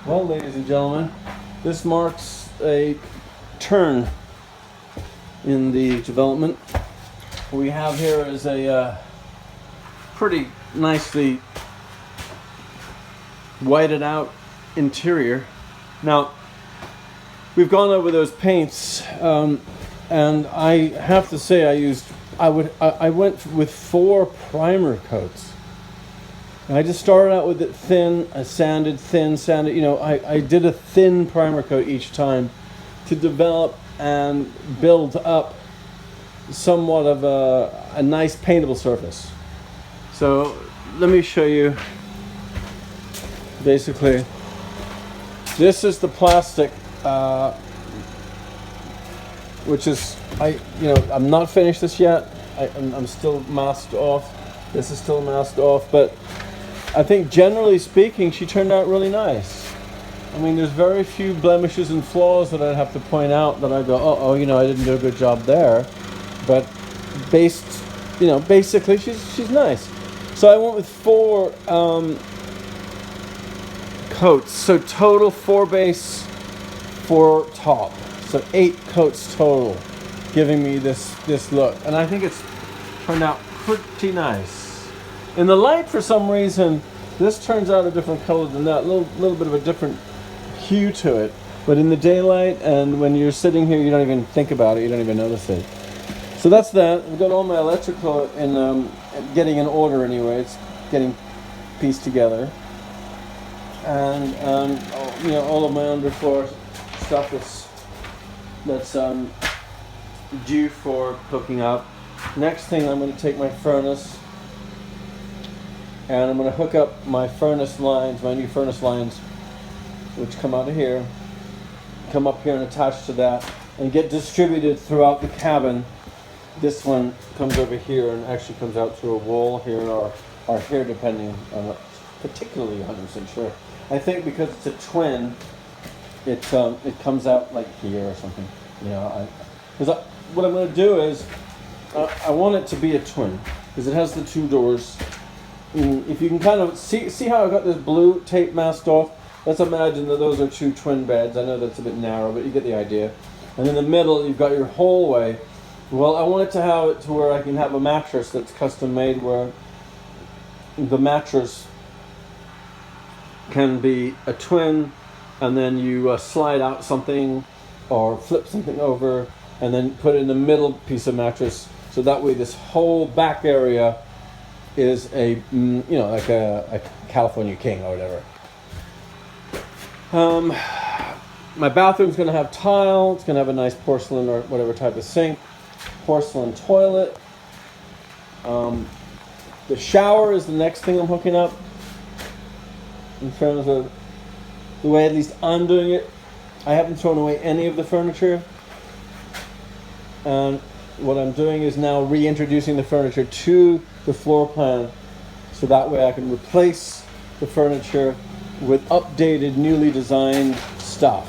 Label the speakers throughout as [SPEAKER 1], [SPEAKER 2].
[SPEAKER 1] Well, ladies and gentlemen, this marks a turn in the development. What we have here is a pretty nicely whited out interior. Now, we've gone over those paints, and I have to say I went with 4 primer coats. And I just started out with it thin, I sanded, you know, I did a thin primer coat each time to develop and build up somewhat of a nice paintable surface. So let me show you. Basically, this is the plastic, which is, I'm not finished this yet. I'm still masked off. This is still masked off, but I think generally speaking, she turned out really nice. I mean, there's very few blemishes and flaws that I'd have to point out that I go, oh, I didn't do a good job there. But basically, she's nice. So I went with 4 coats. So total 4 base, 4 top. So 8 coats total, giving me this look. And I think it's turned out pretty nice. In the light, for some reason, this turns out a different color than that. A little bit of a different hue to it. But in the daylight, and when you're sitting here, you don't even think about it. You don't even notice it. So that's that. I've got all my electrical getting in order anyway. It's getting pieced together. And all of my underfloor stuff that's due for hooking up. Next thing, I'm going to take my furnace. And I'm going to hook up my furnace lines, my new furnace lines, which come out of here, come up here and attach to that, and get distributed throughout the cabin. This one comes over here and actually comes out through a wall here, or here, depending. I'm not particularly 100% sure. I think because it's a twin, it comes out like here or something. What I'm going to do is, I want it to be a twin, because it has the 2 doors. If you can kind of see how I got this blue tape masked off, let's imagine that those are 2 twin beds. I know that's a bit narrow, but you get the idea. And in the middle, you've got your hallway. Well, I want it to have it to where I can have a mattress that's custom made, where the mattress can be a twin, and then you slide out something or flip something over, and then put it in the middle piece of mattress. So that way, this whole back area is like a California King or whatever. My bathroom's going to have tile. It's going to have a nice porcelain or whatever type of sink. Porcelain toilet. The shower is the next thing I'm hooking up. In terms of the way at least I'm doing it. I haven't thrown away any of the furniture. And what I'm doing is now reintroducing the furniture to the floor plan, so that way I can replace the furniture with updated, newly designed stuff.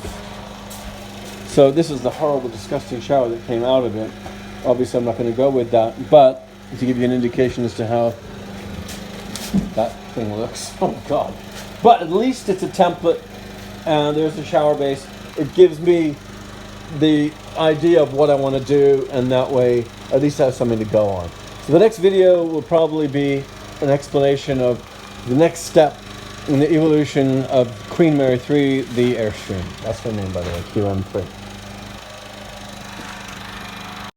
[SPEAKER 1] So this is the horrible, disgusting shower that came out of it. Obviously, I'm not going to go with that, but to give you an indication as to how that thing looks. Oh, God. But at least it's a template, and there's the shower base. It gives me the idea of what I want to do, and that way at least I have something to go on. So the next video will probably be an explanation of the next step in the evolution of Queen Mary 3, the Airstream. That's her name, by the way, QM3.